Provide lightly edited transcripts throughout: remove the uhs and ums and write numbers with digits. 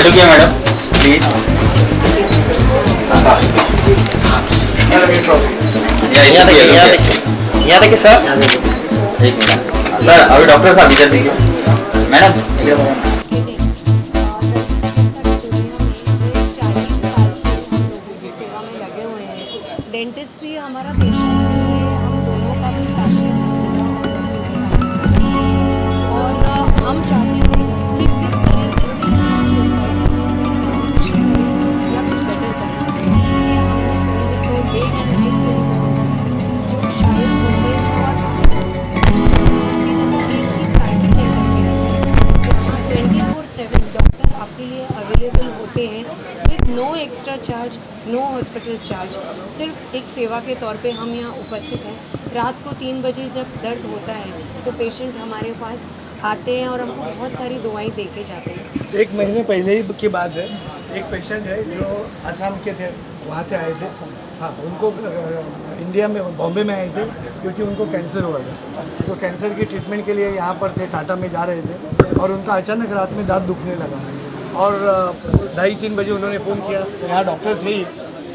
रुकिए madam please. यहाँ देखिए सर। एक मिनट सर, अभी डॉक्टर साहब इधर देखिए। मैडम इधर आओ। 40 साल से हम लोगों की सेवा में लगे हुए हैं। डेंटिस्ट्री हमारा पेशा नहीं है, हम दोनों का भी पैशन है, मेरा और हम चाहते हैं कि किस तरीके से हम सोसाइटी में कुछ करें या कुछ बेटर करें। इसलिए हमने पहले तो डे एंड नाइट क्लिनिक जो शायद मुंबई में हुआ था, इसकी जैसे एक ही प्राइवेट टेंडर के जहाँ 24/7 डॉक्टर आपके लिए अवेलेबल होते हैं with no extra charge, no hospital charge. सिर्फ एक सेवा के तौर पे हम यहाँ उपस्थित हैं। रात को 3 बजे जब दर्द होता है तो पेशेंट हमारे पास आते हैं और हमको बहुत सारी दवाएं दे के जाते हैं। एक महीने पहले ही की बात है, एक पेशेंट है जो आसाम के थे, वहाँ से आए थे। हाँ, उनको इंडिया में बॉम्बे में आए थे क्योंकि उनको कैंसर हुआ था। तो कैंसर की ट्रीटमेंट के लिए यहाँ पर थे, टाटा में जा रहे थे और उनका अचानक रात में दांत दुखने लगा और 2:30-3 बजे उन्होंने फ़ोन किया। तो यहाँ डॉक्टर थे ही,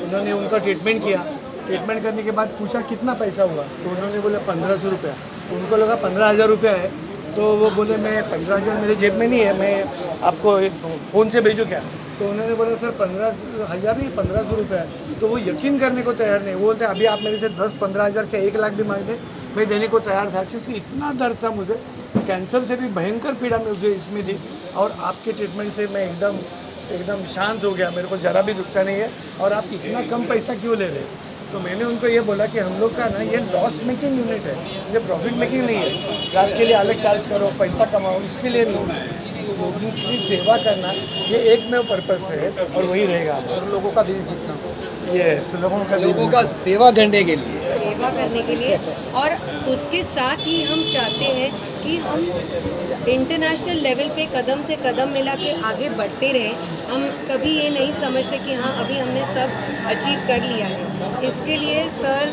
उन्होंने उनका ट्रीटमेंट किया। ट्रीटमेंट करने के बाद पूछा कितना पैसा हुआ, तो उन्होंने बोला 1500 रुपया। उनको लगा 15,000 रुपया है, तो वो बोले मैं 15,000 मेरे जेब में नहीं है, मैं आपको फ़ोन से भेजूँ क्या? तो उन्होंने बोला सर 15,000 नहीं, 1500 रुपया है। तो वो यकीन करने को तैयार नहीं। वो बोलते अभी आप मेरे से 10-15,000 क्या 1 लाख भी मांग दें, मैं देने को तैयार था, क्योंकि इतना दर्द था मुझे। कैंसर से भी भयंकर पीड़ा मुझे इसमें थी और आपके ट्रीटमेंट से मैं एकदम शांत हो गया, मेरे को ज़रा भी दुखता नहीं है। और आप इतना कम पैसा क्यों ले रहे हैं? तो मैंने उनको ये बोला कि हम लोग का ना ये लॉस मेकिंग यूनिट है, ये प्रॉफिट मेकिंग नहीं है। रात के लिए अलग चार्ज करो, पैसा कमाओ, इसके लिए नहीं है। लोगों की सेवा करना ये एकमेव पर्पस है और वही रहेगा। और लोगों का दिल जीतना, यस, लोगों का सेवा करने के लिए, सेवा करने के लिए। और उसके साथ ही हम चाहते हैं कि हम इंटरनेशनल लेवल पे कदम से कदम मिला के आगे बढ़ते रहें। हम कभी ये नहीं समझते कि हाँ अभी हमने सब अचीव कर लिया है। इसके लिए सर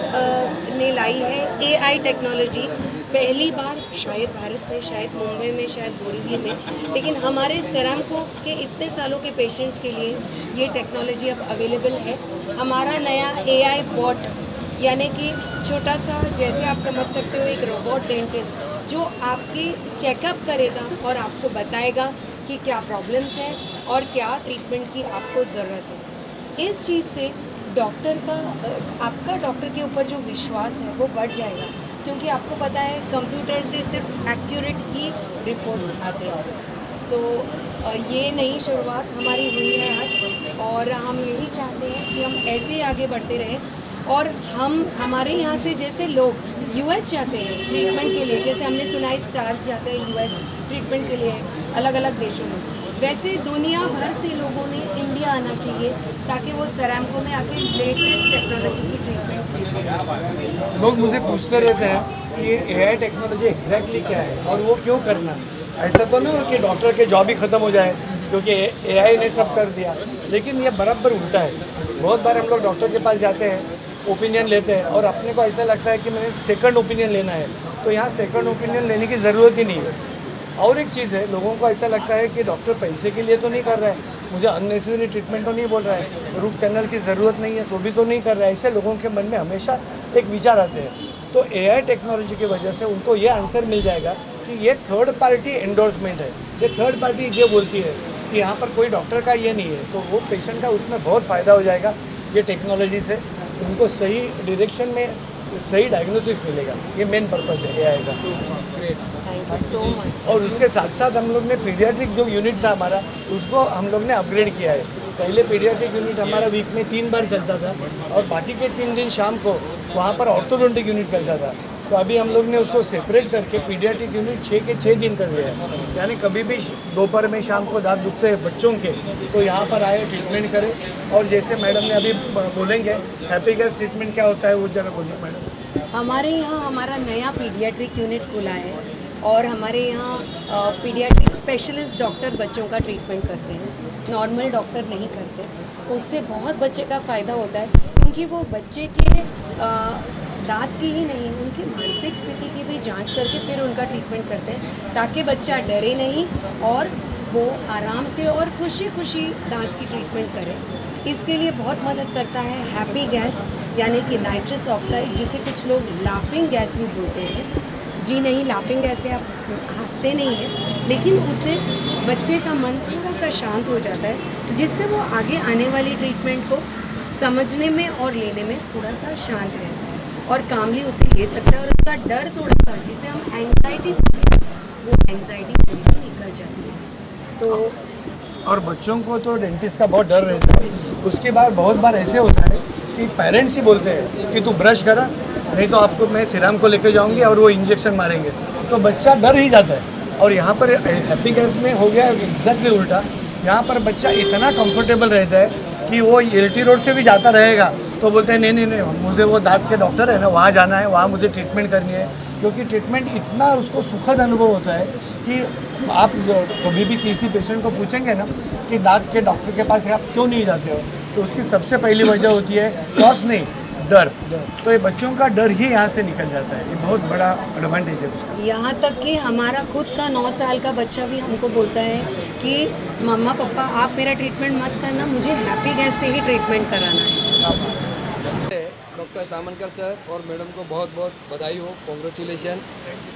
ने लाई है AI टेक्नोलॉजी। पहली बार शायद भारत में, शायद मुंबई में, शायद बोरीवली में, लेकिन हमारे सेरामको के इतने सालों के पेशेंट्स के लिए ये टेक्नोलॉजी अब अवेलेबल है। हमारा नया AI बॉट, यानी कि छोटा सा, जैसे आप समझ सकते हो, एक रोबोट डेंटिस्ट जो आपकी चेकअप करेगा और आपको बताएगा कि क्या प्रॉब्लम्स हैं और क्या ट्रीटमेंट की आपको ज़रूरत है। इस चीज़ से डॉक्टर का, आपका डॉक्टर के ऊपर जो विश्वास है वो बढ़ जाएगा, क्योंकि आपको पता है कंप्यूटर से सिर्फ एक्यूरेट ही रिपोर्ट्स आते हैं। तो ये नई शुरुआत हमारी हुई है आज और हम यही चाहते हैं कि हम ऐसे ही आगे बढ़ते रहें। और हम हमारे यहाँ से जैसे लोग US जाते हैं ट्रीटमेंट के लिए, जैसे हमने सुना है स्टार्स जाते हैं US ट्रीटमेंट के लिए अलग अलग देशों में, वैसे दुनिया भर से लोगों ने इंडिया आना चाहिए ताकि वो सेरामको में आके लेटेस्ट टेक्नोलॉजी की ट्रीटमेंट ले। लोग मुझे पूछते रहते हैं कि ये AI टेक्नोलॉजी एग्जैक्टली क्या है और वो क्यों करना है। ऐसा तो नहीं हो कि डॉक्टर के जॉब ही ख़त्म हो जाए क्योंकि AI ने सब कर दिया, लेकिन ये बराबर उल्टा है। बहुत बार हम लोग डॉक्टर के पास जाते हैं, ओपिनियन लेते हैं और अपने को ऐसा लगता है कि मैंने सेकंड ओपिनियन लेना है, तो यहाँ सेकंड ओपिनियन लेने की ज़रूरत ही नहीं है। और एक चीज़ है, लोगों को ऐसा लगता है कि डॉक्टर पैसे के लिए तो नहीं कर रहा है, मुझे अननेसेसरी ट्रीटमेंट तो नहीं बोल रहा है, रूट कैनल की ज़रूरत नहीं है तो भी तो नहीं कर रहा है। ऐसे लोगों के मन में हमेशा एक विचार आते हैं। तो AI टेक्नोलॉजी की वजह से उनको ये आंसर मिल जाएगा कि ये थर्ड पार्टी एंडोर्समेंट है, ये थर्ड पार्टी ये बोलती है कि यहाँ पर कोई डॉक्टर का ये नहीं है, तो वो पेशेंट का उसमें बहुत फ़ायदा हो जाएगा। ये टेक्नोलॉजी से उनको सही डायरेक्शन में सही डायग्नोसिस मिलेगा। ये मेन पर्पस है AI का। Thank you so much. और उसके साथ साथ हम लोग ने पीडियाट्रिक जो यूनिट था हमारा, उसको हम लोग ने अपग्रेड किया है। पहले पीडियाट्रिक यूनिट हमारा वीक में 3 बार चलता था और बाकी के 3 दिन शाम को वहाँ पर ऑर्थोडोंटिक यूनिट चलता था। तो अभी हम लोग ने उसको सेपरेट करके पीडियाट्रिक यूनिट 6 के 6 दिन कर दिया है। यानी कभी भी दोपहर में, शाम को दांत दुखते हैं बच्चों के, तो यहाँ पर आए, ट्रीटमेंट करें। और जैसे मैडम ने अभी बोलेंगे हैप्पी गैस ट्रीटमेंट क्या होता है, वो जरा बोलिए मैडम। हमारे यहाँ हमारा नया पीडियाट्रिक यूनिट खुला है और हमारे यहाँ पीडियाट्रिक स्पेशलिस्ट डॉक्टर बच्चों का ट्रीटमेंट करते हैं, नॉर्मल डॉक्टर नहीं करते। उससे बहुत बच्चे का फ़ायदा होता है, क्योंकि वो बच्चे के दांत की ही नहीं, उनकी मानसिक स्थिति की भी जांच करके फिर उनका ट्रीटमेंट करते हैं, ताकि बच्चा डरे नहीं और वो आराम से और खुशी खुशी दांत की ट्रीटमेंट करें। इसके लिए बहुत मदद करता है हैप्पी गैस, यानी कि नाइट्रस ऑक्साइड, जिसे कुछ लोग लाफिंग गैस भी बोलते हैं। जी नहीं, लाफिंग गैस से आप हंसते नहीं हैं, लेकिन उससे बच्चे का मन थोड़ा सा शांत हो जाता है, जिससे वो आगे आने वाली ट्रीटमेंट को समझने में और लेने में थोड़ा सा शांत रहता है और कामली उसे ले सकता है, और उसका डर थोड़ा सा, जिसे हम एंग्जाइटी बोलते हैं, वो एंग्जाइटी थोड़ी सी निकल जाती है। तो और बच्चों को तो डेंटिस्ट का बहुत डर रहता है। उसके बाद बहुत बार ऐसे होता है कि पेरेंट्स ही बोलते हैं कि तू ब्रश करा, नहीं तो आपको मैं सिराम को लेके जाऊंगी और वो इंजेक्शन मारेंगे, तो बच्चा डर ही जाता है। और यहाँ पर हैप्पी गैस में हो गया एग्जैक्टली उल्टा। यहाँ पर बच्चा इतना कंफर्टेबल रहता है कि वो LT रोड से भी जाता रहेगा तो बोलते हैं नहीं नहीं नहीं, मुझे वो दांत के डॉक्टर है ना, वहाँ जाना है, वहाँ मुझे ट्रीटमेंट करनी है। क्योंकि ट्रीटमेंट इतना उसको सुखद अनुभव होता है कि आप कभी भी किसी पेशेंट को पूछेंगे ना कि दांत के डॉक्टर के पास आप क्यों नहीं जाते हो, तो उसकी सबसे पहली वजह होती है कॉस्ट नहीं, डर। तो ये बच्चों का डर ही यहाँ से निकल जाता है, ये बहुत बड़ा एडवांटेज है उसका। यहाँ तक कि हमारा खुद का 9 साल का बच्चा भी हमको बोलता है कि मम्मा पापा आप मेरा ट्रीटमेंट मत करना, मुझे हैप्पी गैस से ही ट्रीटमेंट कराना है। डॉक्टर तामनकर सर और मैडम को बहुत बहुत बधाई हो, कॉन्ग्रेचुलेशन,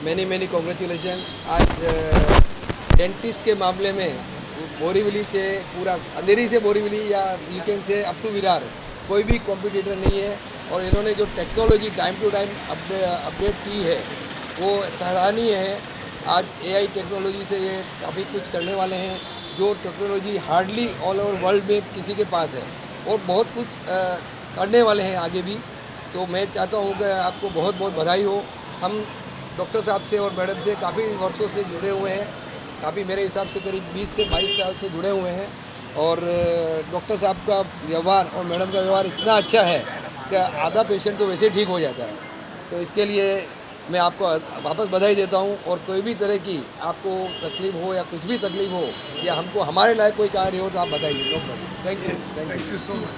मैनी कॉन्ग्रेचुलेशन। आज डेंटिस्ट के मामले में बोरीवली से पूरा अंधेरी से बोरीवली या you can say up to Virar कोई भी कॉम्पिटिटर नहीं है, और इन्होंने जो technology time to time update की है वो सराहनीय है। आज AI टेक्नोलॉजी से ये काफ़ी कुछ करने वाले हैं, जो technology hardly all over world में किसी के पास है, और बहुत कुछ करने वाले हैं आगे भी। तो मैं चाहता हूँ कि आपको बहुत बहुत बधाई हो। हम डॉक्टर साहब से और मैडम से काफ़ी वर्षों से जुड़े हुए हैं, काफ़ी मेरे हिसाब से करीब 20 से 22 साल से जुड़े हुए हैं, और डॉक्टर साहब का व्यवहार और मैडम का व्यवहार इतना अच्छा है कि आधा पेशेंट तो वैसे ठीक हो जाता है। तो इसके लिए मैं आपको वापस बधाई देता हूँ, और कोई भी तरह की आपको तकलीफ हो या कुछ भी तकलीफ हो या हमको हमारे लायक कोई कार्य हो तो आप बताइए। No problem. Thank you so much.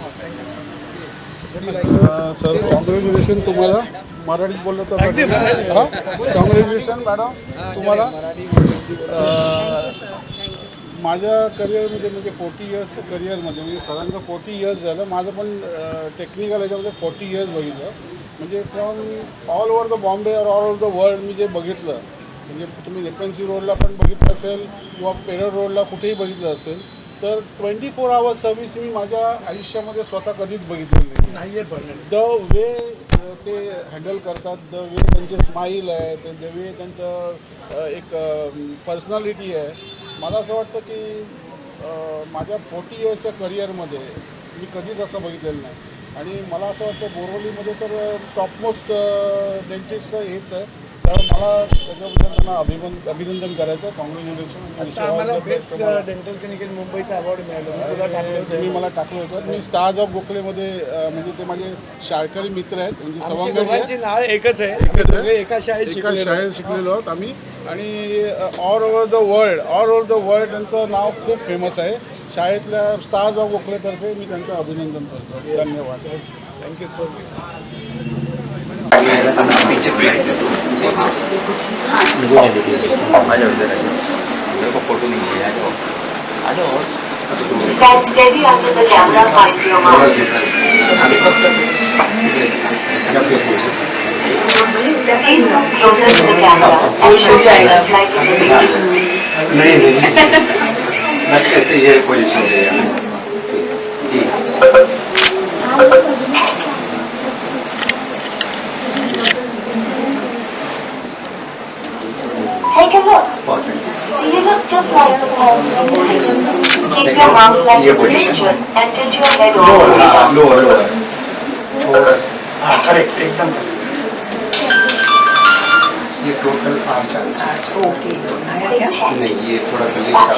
Sir congratulations तुम्हाला, मराठीत बोललं तर हां कॉन्ग्रॅच्युलेशन मॅडम तुम्हाला। Thank you sir, thank you. माझ्या करिअरमध्ये म्हणजे 40 इयर्स करिअरमध्ये, म्हणजे सरांचं 40 इयर्स झालं, माझं पण टेक्निकल याच्यामध्ये 40 इयर्स बघितलं, म्हणजे from all over the Bombay और ऑल ओव्हर द वर्ल्ड मी जे बघितलं, म्हणजे तुम्ही FNC रोडला पण बघितलं असेल किंवा पेरर रोडला कुठेही बघितलं असेल, तर 24 आवर्स सर्व्हिस मी माझ्या आयुष्यामध्ये स्वतः कधीच बघितलेली नाही आहे। पण द वे ते हँडल करतात, द वे त्यांचे स्माईल आहे, द वे त्यांचं एक पर्सनॅलिटी आहे, मला असं वाटतं की माझ्या 40 इयर्सच्या करिअरमध्ये मी कधीच असं बघितलेलं नाही। आणि मला असं वाटतं बोरिवलीमध्ये तर टॉपमोस्ट डेंटिस्ट हेच आहे, तर मला त्याच्याबद्दल त्यांना अभिनंदन करायचं, कॉंग्रॅच्युलेशन। आम्हाला बेस्ट डेंटल क्लिनिक इन मुंबईचा अवॉर्ड मिळाला, मी तुला टाकलं होतं, तुम्ही मला टाकलं होतं। मी स्टार्स ऑफ गोखलेमध्ये म्हणजे ते माझे शाळकरी मित्र आहेत, म्हणजे सवंगडची नाळ एकच आहे, एका शाळेत शिकलेलो आहोत आम्ही, आणि ऑल ओव्हर द वर्ल्ड त्यांचं नाव खूप फेमस आहे। शाळेतल्या स्टार्स ऑफ गोखलेतर्फे मी त्यांचं अभिनंदन करतो। धन्यवाद, थँक्यू सो मच। फोटो नहीं है, आ जाओ। Stand steady under the camera, eyes your mouth. Please move closer to the camera and show yourself like in the picture. नहीं बस ऐसे ये पोजीशन चाहिए। Take a look. Do you look just like the person in the picture? Keep your mouth like in the picture and tilt your head all the way down. Lower थोड़ा सा correct एकदम। ये total arch नहीं, ये थोड़ा सा lips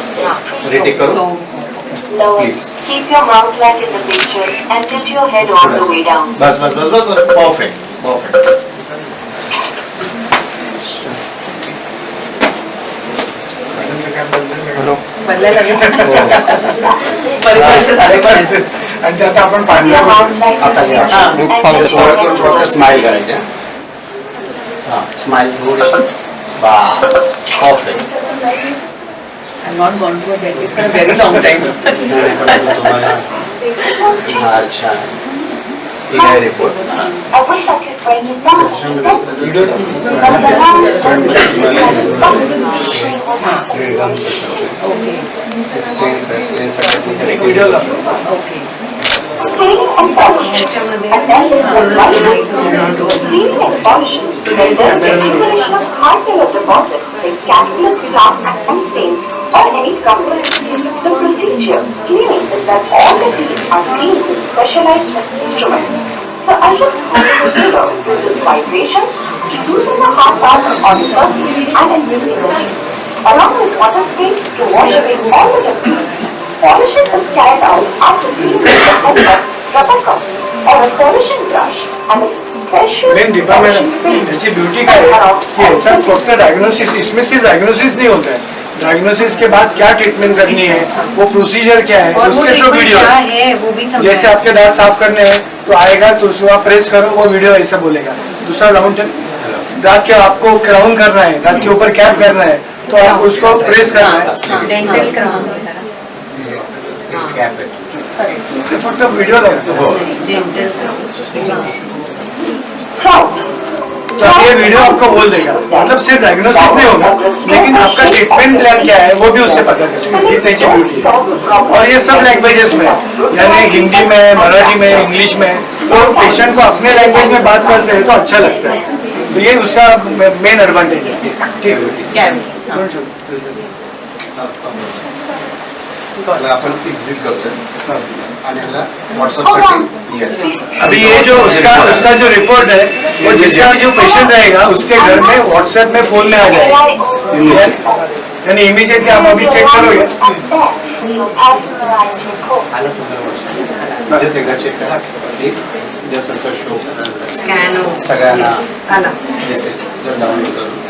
retake करो Lower. Please. Keep your mouth like in the picture and tilt your head all the way down. बस बस बस बस बस परफेक्ट परफेक्ट। बदलायला परिवर्ष झाले पण आणि ते आता आपण पाहिलं आता प्रॉपर स्माइल करायच्या। हां स्माइल थोडीशी बस perfect. I've not gone to a dentist for a very long time. This was true. अच्छा ठीक आहे report I wish I could bring it down. But the man just didn't like the box. She was happy. Okay. Screening and polishing. And then there's the light. Screening and polishing is just accumulation of hard-color deposits like calculus, plaque, and stains or any components. The procedure cleaning is when all the teeth are cleaned with specialized instruments. The ultrasonic scraper uses vibrations to loosen the hard part on the surface and in the along with water spray to wash away all the debris. Polishing is carried out after cleaning with the help of rubber cups or a polishing brush and a special main Deepa madam polishing याची paste. Beauty काय आहे की याच्यात फक्त diagnosis इसमें सिर्फ diagnosis नहीं होता है डायग्नोसिस के बाद क्या ट्रीटमेंट करनी है वो प्रोसीजर क्या है और वो उसके सब ट्रीटमेंट वीडियो क्या है वो भी समझाया। जैसे आपके दांत साफ करने हैं तो आएगा तो उसको आप प्रेस करो वो वीडियो ऐसा बोलेगा दूसरा राउंड दांत के आपको क्राउन करना है दांत के ऊपर कैप करना है तो आप उसको प्रेस करना है डेंटल क्राउन ते फक्त व्हिडिओ लागतो डेंटल Crowns. तो ये वीडियो आपको बोल देगा मतलब सिर्फ डायग्नोसिस नहीं होगा लेकिन आपका ट्रीटमेंट प्लान क्या है वो भी उससे पता चलेगा ये त्याची ब्यूटी है और ये सब लैंग्वेजेस में है यानी हिंदी में मराठी में इंग्लिश में तो पेशेंट को अपने लैंग्वेज में बात करते हैं तो अच्छा लगता है तो ये उसका मेन एडवांटेज है ठीक है त्याला आपण एक्झिट करतोय आणि ह्याला व्हॉट्सअपसाठी येस अभी ये जो उसका जो रिपोर्ट है वो जिसका जो पेशेंट रहेगा उसके घर में व्हाट्सएप में फोन में आ जाएगा यानी इमीडिएटली आप अभी चेक करोगे Personalized report. आला तुम्हाला जस्ट एकदा चेक करा प्लीज जस्ट असं शो स्कॅन सगळ्यांना आला दिसेल जर डाउनलोड करून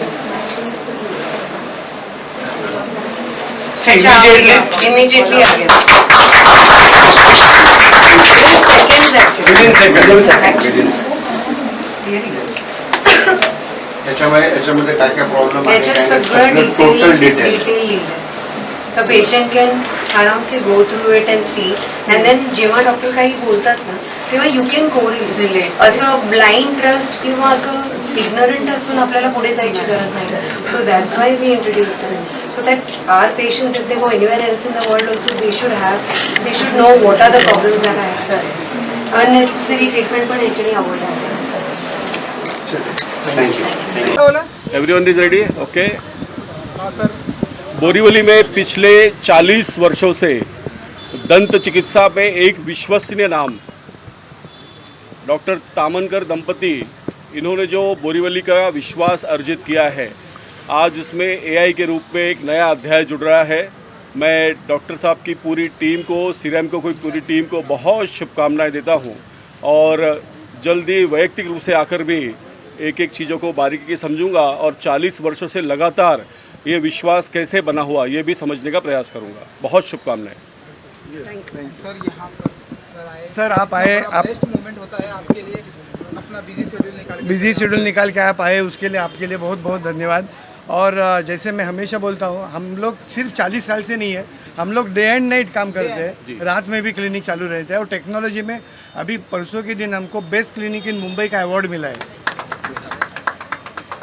इमिजिएटली आ गया सेकंड्स याच्यामध्ये काय काय प्रॉब्लेम त्याच्यात सगळं टोटल डिटेल लिहिलं तर पेशंट कॅन आराम से go through it and see and then जेव्हा डॉक्टर काही बोलतात ना तेव्हा यू कॅन को रिलेट असं ब्लाइंड ट्रस्ट किंवा असं इग्नोरंट असून आपल्याला पुढे जायची गरज नाही so that's why we introduce this so that our patients if they go anywhere else in the world also they should know what are the problems that I have unnecessary treatment पण ह्याच्याने avoid आहे everyone is ready okay Borivali में पिछले 40 वर्षों से दंत चिकित्सा पे एक विश्वसनीय नाम डॉक्टर तामनकर दंपति इन्होंने जो बोरीवली का विश्वास अर्जित किया है आज इसमें एआई के रूप में एक नया अध्याय जुड़ रहा है। मैं डॉक्टर साहब की पूरी टीम को सीरैमको की पूरी टीम को बहुत शुभकामनाएं देता हूं और जल्दी वैयक्तिक रूप से आकर भी एक एक चीज़ों को बारीकी से समझूंगा और 40 वर्षों से लगातार ये विश्वास कैसे बना हुआ ये भी समझने का प्रयास करूंगा। बहुत शुभकामनाएं। सर आप आए आप बेस्ट मोमेंट होता है आपके लिए अपना बिजी शेड्यूल निकाल के आप आए उसके लिए आपके लिए बहुत बहुत धन्यवाद। और जैसे मैं हमेशा बोलता हूँ हम लोग सिर्फ 40 साल से नहीं है हम लोग डे एंड नाइट काम करते हैं रात में भी क्लिनिक चालू रहता है और टेक्नोलॉजी में अभी परसों के दिन हमको बेस्ट क्लिनिक इन मुंबई का अवार्ड मिला है।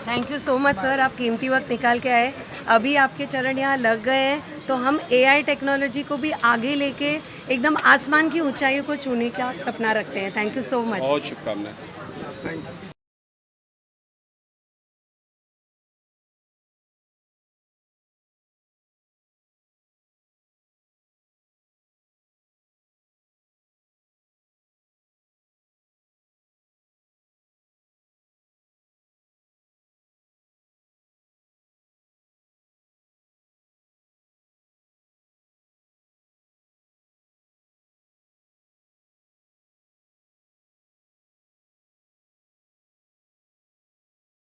Thank you so much sir आप कीमती वक्त निकाल के आए अभी आपके चरण यहाँ लग गए हैं तो हम एआई टेक्नोलॉजी को भी आगे लेके एकदम आसमान की ऊंचाइयों को छूने का सपना रखते हैं। Thank you so much. बहुत शुभकामनाएं।